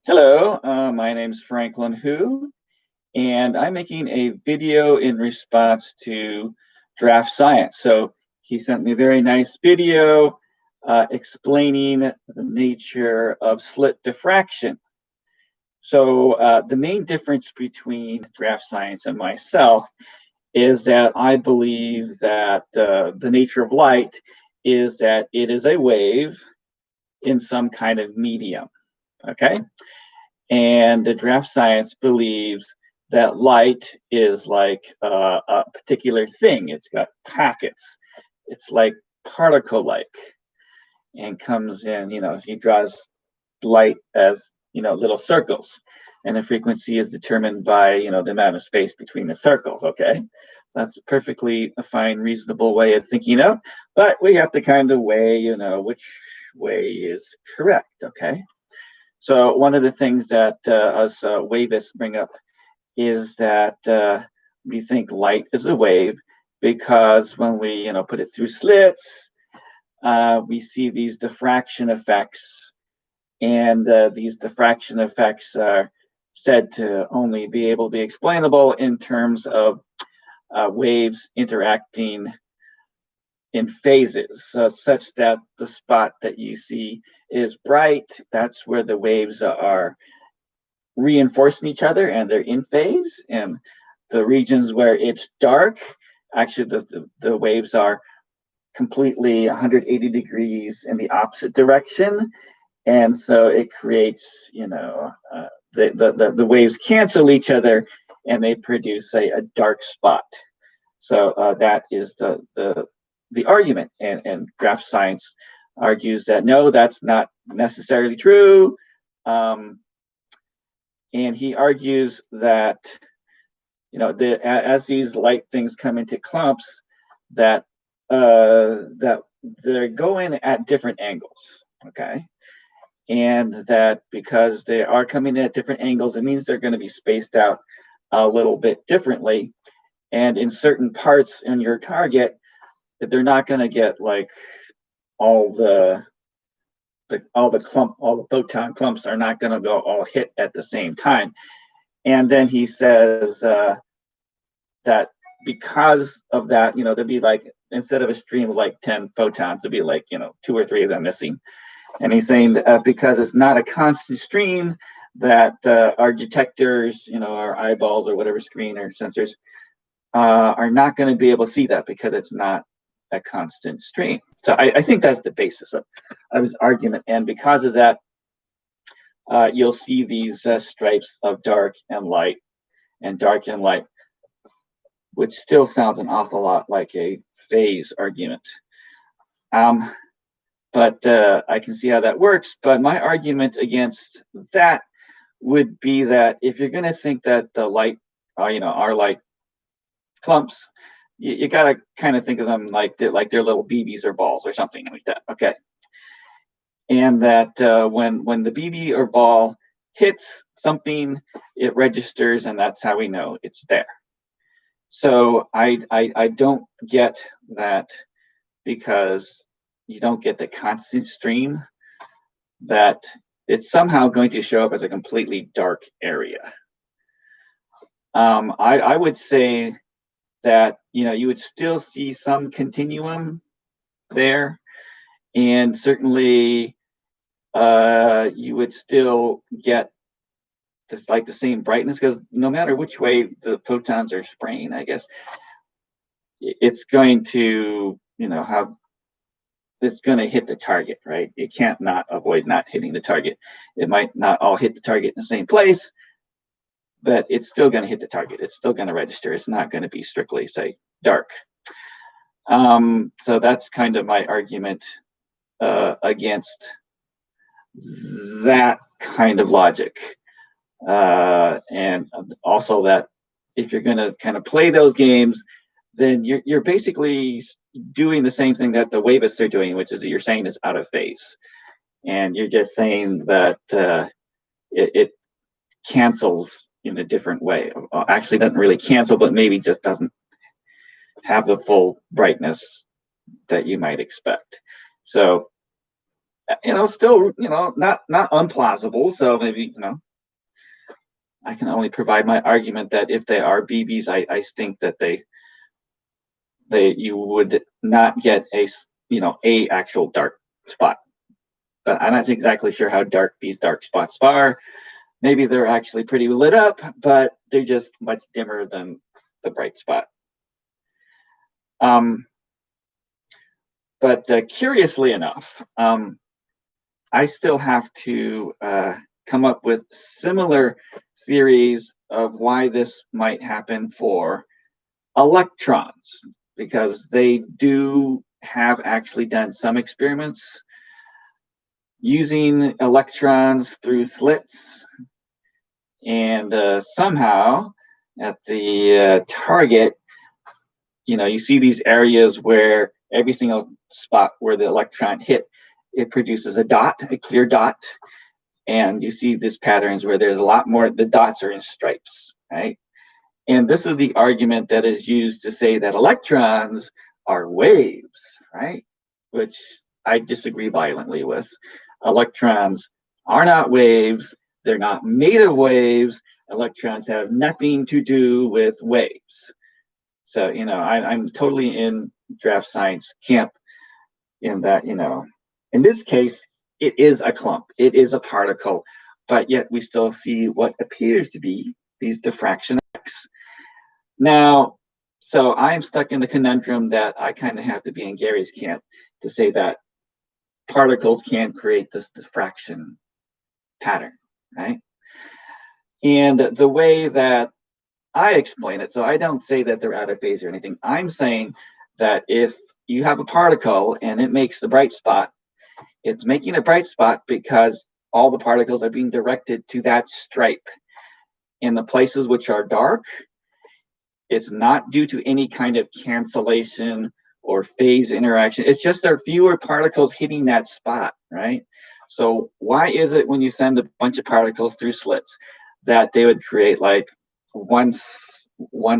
Hello, my name's Franklin Hu, and I'm making a video in response to DraftScience. So he sent me a very nice video explaining the nature of slit diffraction. So the main difference between DraftScience and myself is that I believe that the nature of light is that it is a wave in some kind of medium. Okay. And the DraftScience believes that light is like a particular thing. It's got packets. It's like particle-like, and comes in. He draws light as little circles, and the frequency is determined by the amount of space between the circles. Okay, that's a perfectly fine, reasonable way of thinking of, but we have to kind of weigh which way is correct. Okay. So one of the things that us wavists bring up is that we think light is a wave because when we put it through slits, we see these diffraction effects, and these diffraction effects are said to only be able to be explainable in terms of waves interacting in phases, such that the spot that you see is bright. That's where the waves are reinforcing each other and they're in phase. And the regions where it's dark, actually the waves are completely 180 degrees in the opposite direction. And so it creates, the waves cancel each other and they produce a dark spot. So that is the argument, and DraftScience argues that no, that's not necessarily true, and he argues that as these light things come into clumps, that they're going at different angles. Okay, and that because they are coming at different angles, it means they're going to be spaced out a little bit differently, and in certain parts in your target, that they're not going to get like all the photon clumps are not going to go all hit at the same time. And then he says that because of that, there'll be like, instead of a stream of like 10 photons, there'll be like 2 or 3 of them missing. And he's saying that because it's not a constant stream, that our detectors, our eyeballs or whatever screen or sensors are not going to be able to see that because it's not a constant stream. So I think that's the basis of his argument. And because of that, you'll see these stripes of dark and light, which still sounds an awful lot like a phase argument. But I can see how that works. But my argument against that would be that if you're going to think that the light, our light clumps, you got to kind of think of them like they're little BBs or balls or something like that. Okay. And that when the BB or ball hits something, it registers, and that's how we know it's there. So I don't get that, because you don't get the constant stream, that it's somehow going to show up as a completely dark area. I would say that you would still see some continuum there, and certainly you would still get the same brightness, because no matter which way the photons are spraying, I guess it's going to it's going to hit the target, right? It can't not avoid not hitting the target. It might not all hit the target in the same place, but it's still going to hit the target. It's still going to register. It's not going to be strictly, say, dark. So that's kind of my argument against that kind of logic. And also that if you're going to kind of play those games, then you're basically doing the same thing that the wavists are doing, which is that you're saying is out of phase. And you're just saying that it cancels in a different way. Actually doesn't really cancel, but maybe just doesn't have the full brightness that you might expect. So still, not unplausible. So maybe, I can only provide my argument that if they are BBs, I think that you would not get a actual dark spot. But I'm not exactly sure how dark these dark spots are. Maybe they're actually pretty lit up, but they're just much dimmer than the bright spot. But curiously enough, I still have to come up with similar theories of why this might happen for electrons, because they do have actually done some experiments using electrons through slits, and somehow at the target, you see these areas where every single spot where the electron hit, it produces a clear dot, and you see these patterns where there's a lot more, the dots are in stripes, right? And this is the argument that is used to say that electrons are waves, right? Which I disagree violently with. Electrons are not waves. They're not made of waves. Electrons have nothing to do with waves. So, I'm totally in DraftScience camp in that, in this case, it is a clump. It is a particle, but yet we still see what appears to be these diffraction effects. Now, so I'm stuck in the conundrum that I kind of have to be in Gary's camp to say that particles can create this diffraction pattern, right? And the way that I explain it, so I don't say that they're out of phase or anything. I'm saying that if you have a particle and it makes the bright spot, it's making a bright spot because all the particles are being directed to that stripe. In the places which are dark, it's not due to any kind of cancellation or phase interaction. It's just there are fewer particles hitting that spot, right? So why is it when you send a bunch of particles through slits that they would create like one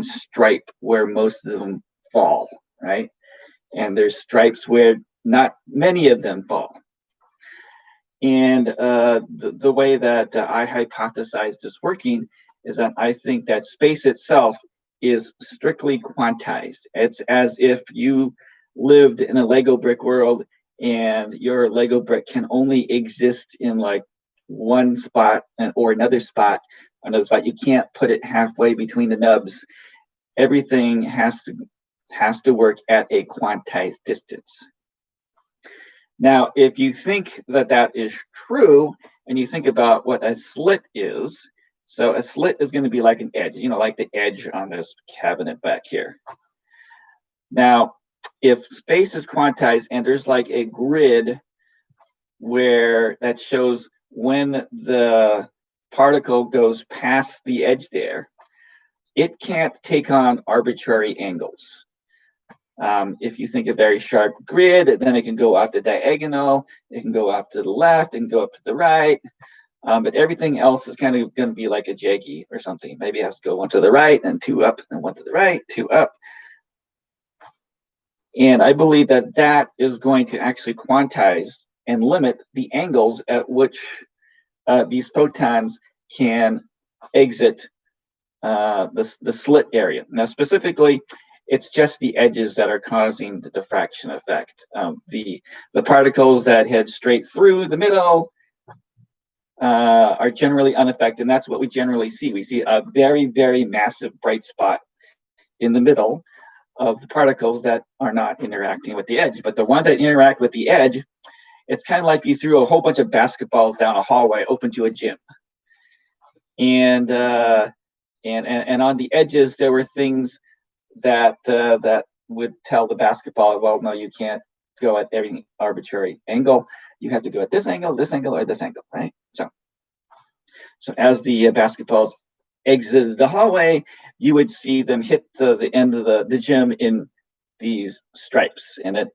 stripe where most of them fall, right? And there's stripes where not many of them fall. And the way that I hypothesize this working is that I think that space itself is strictly quantized. It's as if you lived in a Lego brick world and your Lego brick can only exist in like one spot or another spot. You can't put it halfway between the nubs. Everything has to work at a quantized distance. Now, if you think that that is true, and you think about what a slit is, so a slit is going to be like an edge, like the edge on this cabinet back here. Now, if space is quantized and there's like a grid where that shows when the particle goes past the edge there, it can't take on arbitrary angles. If you think a very sharp grid, then it can go off the diagonal, it can go off to the left and go up to the right. But everything else is kind of going to be like a jaggy or something. Maybe it has to go one to the right and two up and one to the right, two up. And I believe that that is going to actually quantize and limit the angles at which these photons can exit the slit area. Now, specifically, it's just the edges that are causing the diffraction effect. The particles that head straight through the middle are generally unaffected, and that's what we generally see. We see a very, very massive bright spot in the middle of the particles that are not interacting with the edge. But the ones that interact with the edge, it's kind of like you threw a whole bunch of basketballs down a hallway open to a gym. And on the edges, there were things that would tell the basketball, well, no, you can't go at every arbitrary angle. You have to go at this angle, or this angle, right? So as the basketballs exited the hallway, you would see them hit the end of the gym in these stripes, and it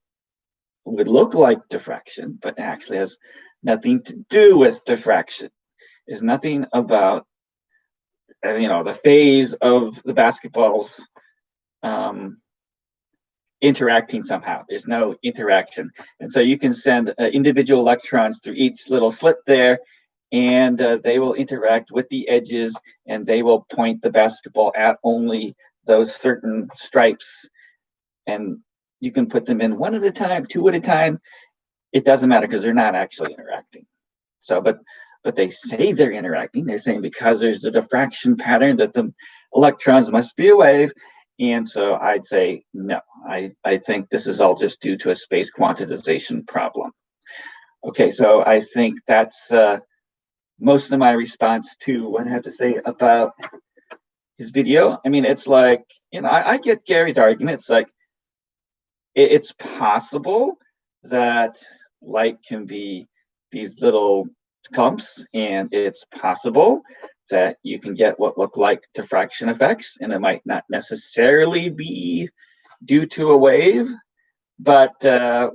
would look like diffraction, but actually has nothing to do with diffraction. It's nothing about the phase of the basketballs interacting somehow. There's no interaction. And so you can send individual electrons through each little slit there, and they will interact with the edges, and they will point the basketball at only those certain stripes. And you can put them in one at a time, two at a time. It doesn't matter because they're not actually interacting. So, but they say they're interacting. They're saying because there's a diffraction pattern that the electrons must be a wave. And so I'd say no. I think this is all just due to a space quantization problem. Okay, so I think that's most of my response to what I have to say about his video. I mean, it's like, I get Gary's argument. It's like, it's possible that light can be these little clumps, and it's possible that you can get what look like diffraction effects, and it might not necessarily be due to a wave. But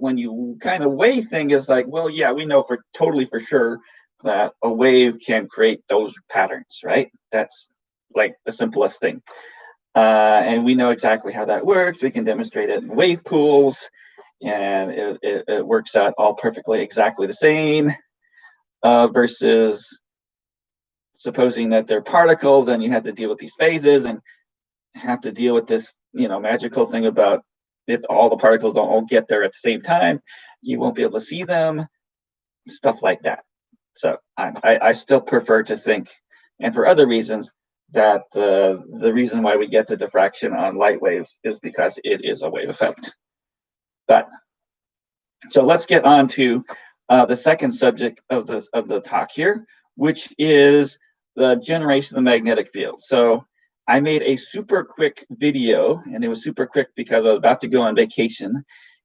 when you kind of weigh things, it's like, well, yeah, we know totally for sure that a wave can create those patterns, right? That's like the simplest thing. And we know exactly how that works. We can demonstrate it in wave pools, and it works out all perfectly exactly the same, versus supposing that they're particles and you have to deal with these phases and have to deal with this, magical thing about if all the particles don't all get there at the same time, you won't be able to see them, stuff like that. So I still prefer to think, and for other reasons, that the reason why we get the diffraction on light waves is because it is a wave effect. But so let's get on to the second subject of the talk here, which is the generation of the magnetic field. So I made a super quick video, and it was super quick because I was about to go on vacation,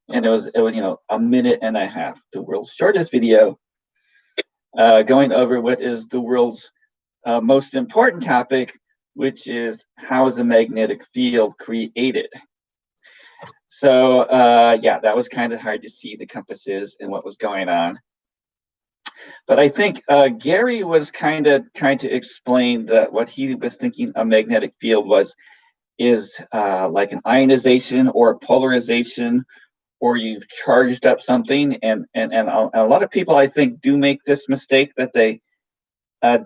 and it was a minute and a half, the world's shortest video, going over what is the world's most important topic, which is how is a magnetic field created. So yeah, that was kind of hard to see the compasses and what was going on. But I think Gary was kind of trying to explain that what he was thinking a magnetic field is like an ionization or polarization, or you've charged up something. And a lot of people, I think, do make this mistake that they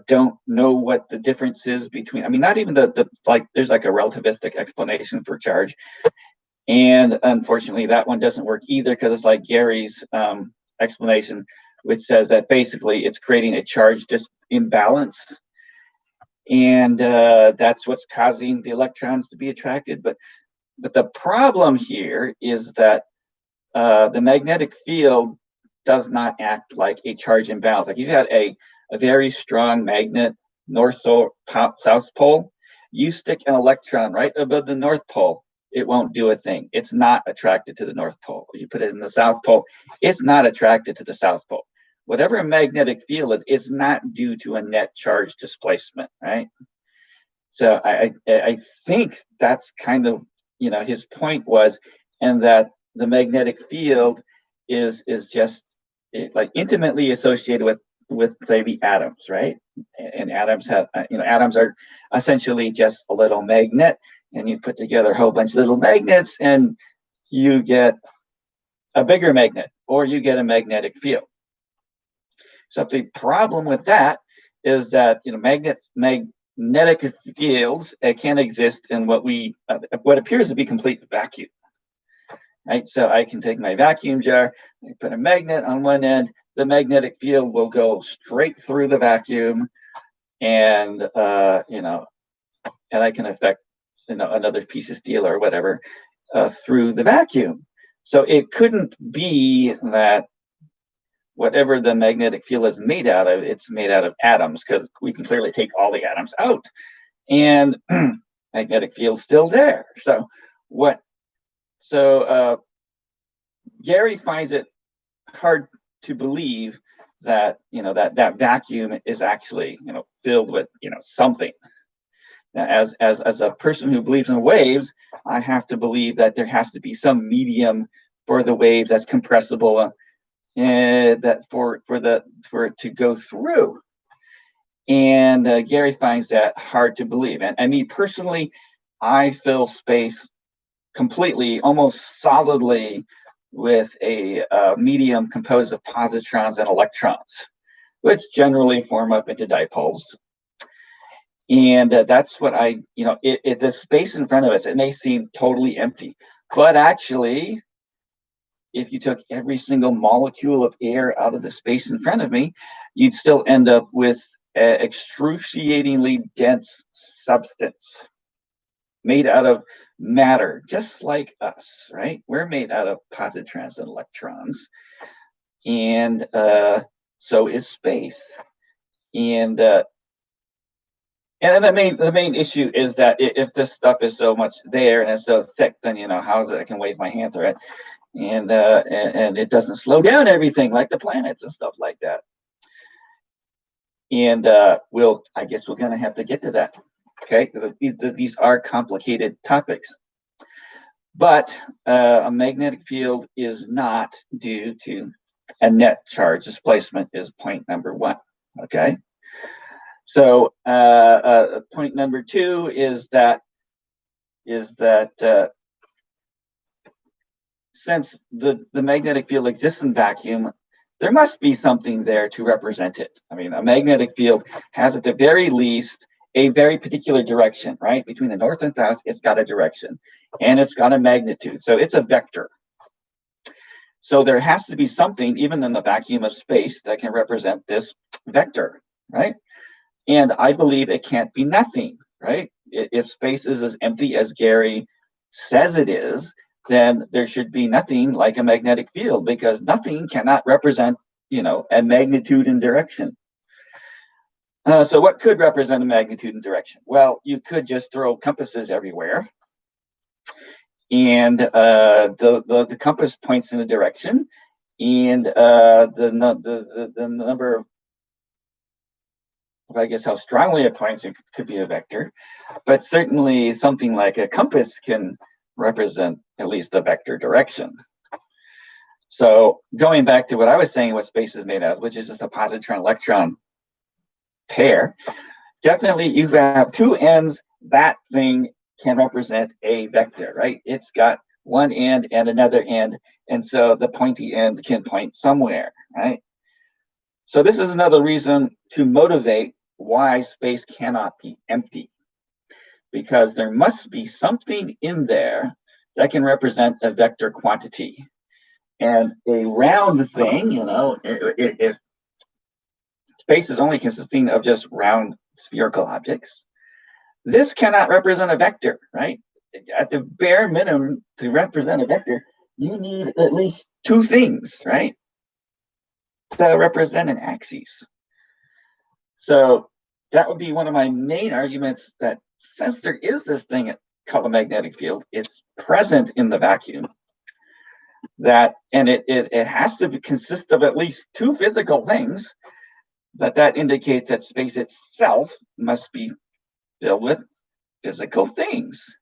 don't know what the difference is between, not even there's like a relativistic explanation for charge. And unfortunately, that one doesn't work either, because it's like Gary's explanation, which says that basically it's creating a charge imbalance. And that's what's causing the electrons to be attracted. But the problem here is that the magnetic field does not act like a charge imbalance. Like, you had a very strong magnet, north south pole, you stick an electron right above the north pole, it won't do a thing. It's not attracted to the North Pole. You put it in the South Pole, it's not attracted to the South Pole. Whatever a magnetic field is, it's not due to a net charge displacement, right? So I think that's kind of, his point was, and that the magnetic field is just like intimately associated with say the atoms, right? And atoms have, atoms are essentially just a little magnet, and you put together a whole bunch of little magnets and you get a bigger magnet, or you get a magnetic field. So the problem with that is that magnetic fields can exist in what appears to be complete vacuum. Right, so I can take my vacuum jar, I put a magnet on one end, the magnetic field will go straight through the vacuum, and and I can affect another piece of steel or whatever through the vacuum. So it couldn't be that whatever the magnetic field is made out of, it's made out of atoms, because we can clearly take all the atoms out, and magnetic field's still there. So Gary finds it hard to believe that that vacuum is actually filled with something. Now, as a person who believes in waves, I have to believe that there has to be some medium for the waves that's compressible, that for it to go through. And Gary finds that hard to believe. And me personally, I fill space completely, almost solidly, with a medium composed of positrons and electrons, which generally form up into dipoles. And that's what the space in front of us, it may seem totally empty, but actually, if you took every single molecule of air out of the space in front of me, you'd still end up with an excruciatingly dense substance made out of matter, just like us, right? We're made out of positrons and electrons, and so is space. And the main issue is that if this stuff is so much there and it's so thick, then how is it I can wave my hand through it, and it doesn't slow down everything like the planets and stuff like that. And I guess we're gonna have to get to that. Okay, these are complicated topics, but a magnetic field is not due to a net charge displacement is point number one. Okay, so point number two is that since the magnetic field exists in vacuum, there must be something there to represent it. I mean, a magnetic field has at the very least a very particular direction, right? Between the north and south, it's got a direction, and it's got a magnitude. So it's a vector. So there has to be something, even in the vacuum of space, that can represent this vector, right? And I believe it can't be nothing, right? If space is as empty as Gary says it is, then there should be nothing like a magnetic field, because nothing cannot represent, a magnitude and direction. So what could represent a magnitude and direction? Well, you could just throw compasses everywhere, and the compass points in a direction, and the number of, I guess, how strongly it points, it could be a vector, but certainly something like a compass can represent at least a vector direction. So going back to what I was saying, what space is made of, which is just a positron-electron pair, definitely you have two ends, that thing can represent a vector, right? It's got one end and another end, and so the pointy end can point somewhere, right? So this is another reason to motivate why space cannot be empty, because there must be something in there that can represent a vector quantity. And a round thing, if space is only consisting of just round spherical objects, this cannot represent a vector, right? At the bare minimum, to represent a vector, you need at least two things, right, to represent an axis. So that would be one of my main arguments, that since there is this thing called a magnetic field, it's present in the vacuum, and it has to consist of at least two physical things, that indicates that space itself must be filled with physical things.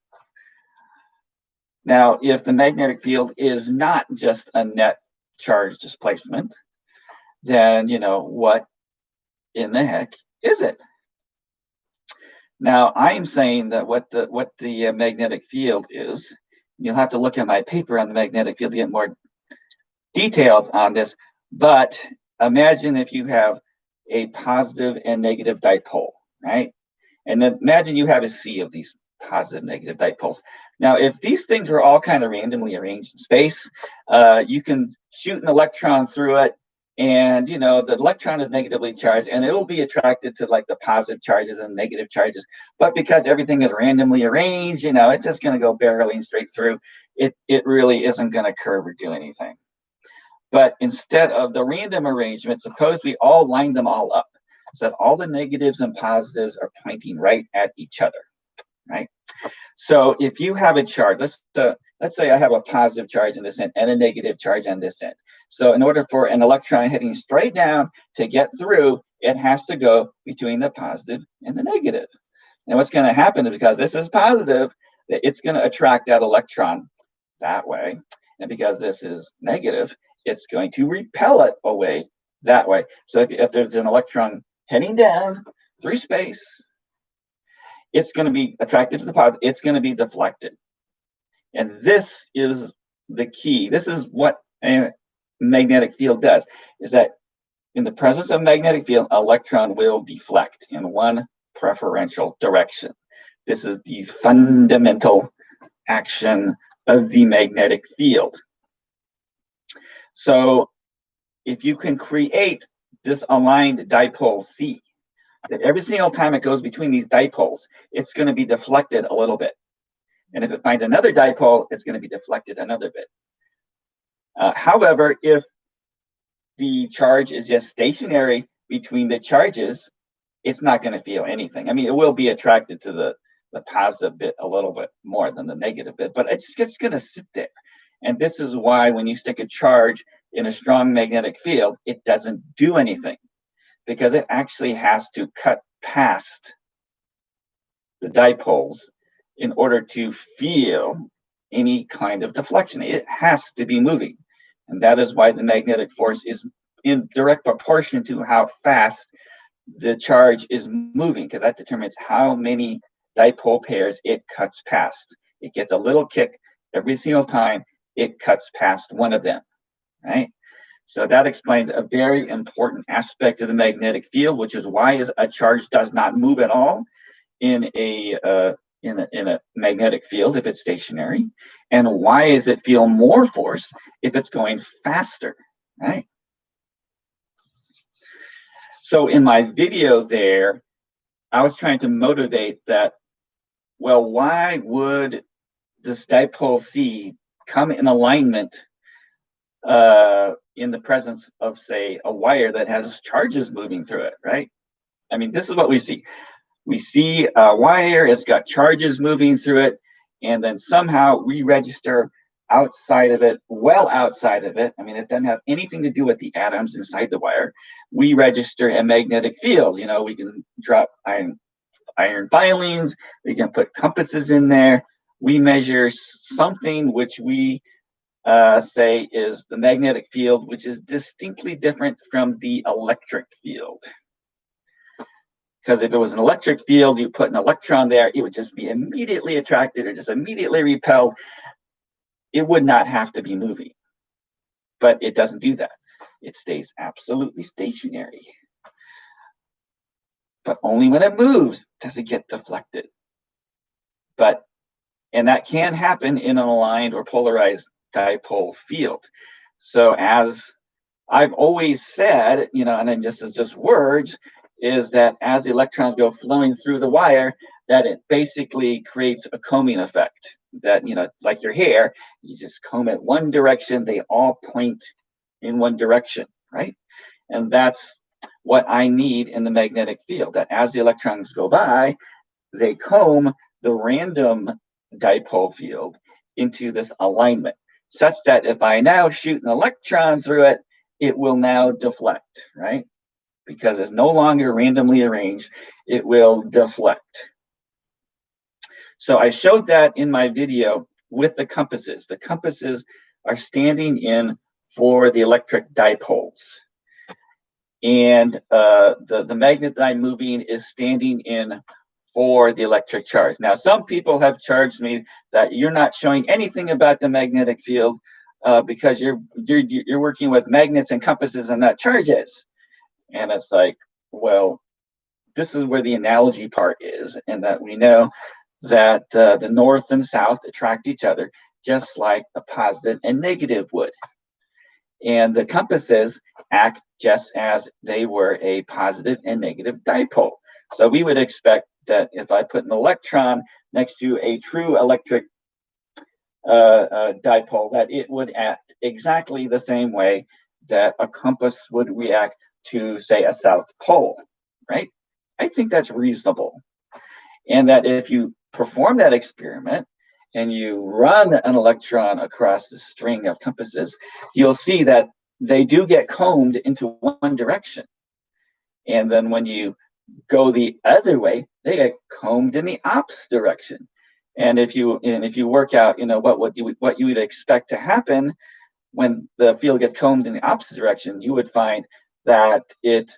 Now, if the magnetic field is not just a net charge displacement, then what in the heck is it? Now, I'm saying that what the magnetic field is, you'll have to look at my paper on the magnetic field to get more details on this, but imagine if you have a positive and negative dipole, right? And then imagine you have a sea of these positive, negative dipoles. Now, if these things were all kind of randomly arranged in space, you can shoot an electron through it, and the electron is negatively charged, and it'll be attracted to like the positive charges and negative charges. But because everything is randomly arranged, it's just going to go barreling straight through. It really isn't going to curve or do anything. But instead of the random arrangement, suppose we all line them all up, so that all the negatives and positives are pointing right at each other, right? So if you have a charge, let's say I have a positive charge on this end and a negative charge on this end. So in order for an electron heading straight down to get through, it has to go between the positive and the negative. And what's going to happen is, because this is positive, it's going to attract that electron that way. And because this is negative, it's going to repel it away that way. So if there's an electron heading down through space, it's going to be attracted to the positive, it's going to be deflected. And this is the key. This is what a magnetic field does, is that in the presence of a magnetic field, an electron will deflect in one preferential direction. This is the fundamental action of the magnetic field. So if you can create this aligned dipole C, that every single time it goes between these dipoles, it's going to be deflected a little bit. And if it finds another dipole, it's going to be deflected another bit. However, if the charge is just stationary between the charges, it's not going to feel anything. I mean, it will be attracted to the positive bit a little bit more than the negative bit, but it's just going to sit there. And this is why when you stick a charge in a strong magnetic field, it doesn't do anything, because it actually has to cut past the dipoles in order to feel any kind of deflection. It has to be moving. And that is why the magnetic force is in direct proportion to how fast the charge is moving, because that determines how many dipole pairs it cuts past. It gets a little kick every single time it cuts past one of them, right? So that explains a very important aspect of the magnetic field, which is why a charge does not move at all in a magnetic field if it's stationary, and why is it feel more force if it's going faster, right? So in my video there, I was trying to motivate that, well, why would this dipole C come in alignment in the presence of, say, a wire that has charges moving through it, right? I mean, this is what we see. We see a wire, it's got charges moving through it, and then somehow we register outside of it, well outside of it. I mean, it doesn't have anything to do with the atoms inside the wire. We register a magnetic field. You know, we can drop iron filings, we can put compasses in there. We measure something which we say is the magnetic field, which is distinctly different from the electric field. Because if it was an electric field, you put an electron there, it would just be immediately attracted or just immediately repelled. It would not have to be moving. But it doesn't do that. It stays absolutely stationary. But only when it moves does it get deflected. And that can happen in an aligned or polarized dipole field. So as I've always said, you know, and then just as just words, is that as the electrons go flowing through the wire, that it basically creates a combing effect. That, you know, like your hair, you just comb it one direction, they all point in one direction, right? And that's what I need in the magnetic field, that as the electrons go by, they comb the random dipole field into this alignment, such that if I now shoot an electron through it, it will now deflect, right? Because it's no longer randomly arranged, it will deflect. So I showed that in my video with the compasses. The compasses are standing in for the electric dipoles. And the magnet that I'm moving is standing in for the electric charge. Now, some people have charged me that you're not showing anything about the magnetic field because you're working with magnets and compasses and not charges. And it's like, well, this is where the analogy part is, and that we know that the north and south attract each other just like a positive and negative would. And the compasses act just as they were a positive and negative dipole. So we would expect that if I put an electron next to a true electric dipole, that it would act exactly the same way that a compass would react to, say, a south pole, right? I think that's reasonable. And that if you perform that experiment and you run an electron across the string of compasses, you'll see that they do get combed into one direction. And then when you go the other way, they get combed in the opposite direction. And if you work out, you know, what you would expect to happen when the field gets combed in the opposite direction, you would find that it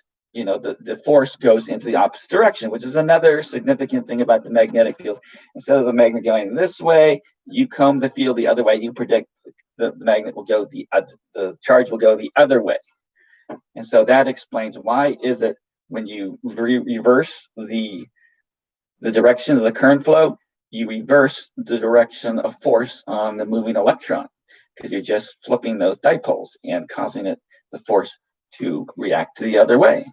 the force goes into the opposite direction, which is another significant thing about the magnetic field. Instead of the magnet going this way, you comb the field the other way. You predict the magnet will go the charge will go the other way. And so that explains why is it when you reverse the direction of the current flow, you reverse the direction of force on the moving electron, because you're just flipping those dipoles and causing the force to react to the other way.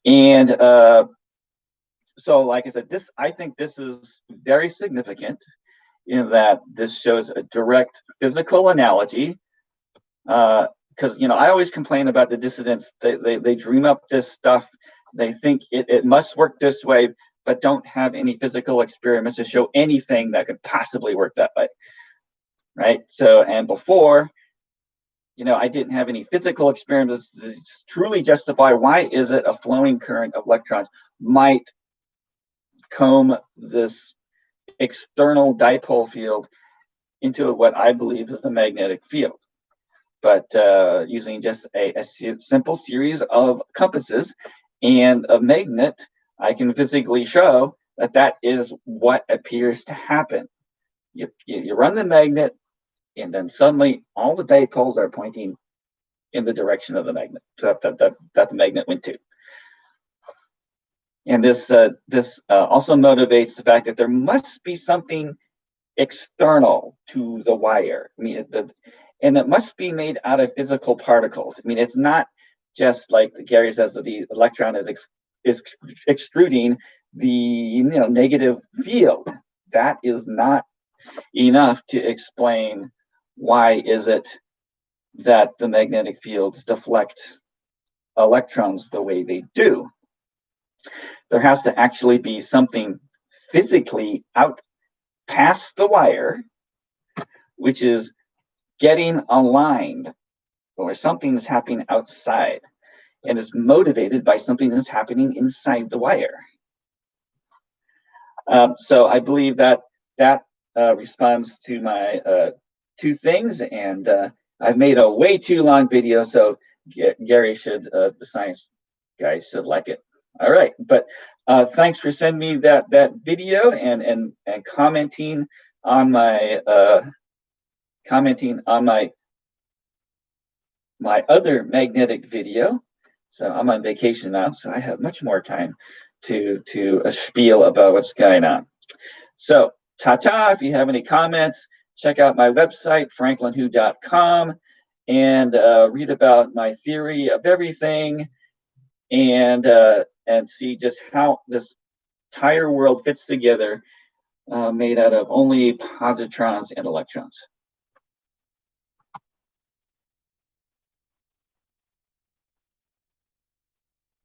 And so, like I said, I think this is very significant in that this shows a direct physical analogy. Because I always complain about the dissidents. They dream up this stuff. They think it must work this way, but don't have any physical experiments to show anything that could possibly work that way, right? So, and before, I didn't have any physical experiments to truly justify why is it a flowing current of electrons might comb this external dipole field into what I believe is the magnetic field. But using just a simple series of compasses and a magnet, I can physically show that is what appears to happen. You run the magnet, and then suddenly all the dipoles are pointing in the direction of the magnet that the magnet went to. And this also motivates the fact that there must be something external to the wire. I mean, and it must be made out of physical particles. I mean, it's not just like Gary says that the electron is extruding the negative field. That is not enough to explain why is it that the magnetic fields deflect electrons the way they do. There has to actually be something physically out past the wire, which is getting aligned, or something is happening outside and is motivated by something that's happening inside the wire. So I believe that responds to my two things, and I've made a way too long video, so Gary should, the science guys should like it. All right, but thanks for sending me that video and commenting on my my other magnetic video. So I'm on vacation now, so I have much more time to spiel about what's going on. So ta-ta. If you have any comments, check out my website, franklinwho.com, and read about my theory of everything, and see just how this entire world fits together, made out of only positrons and electrons.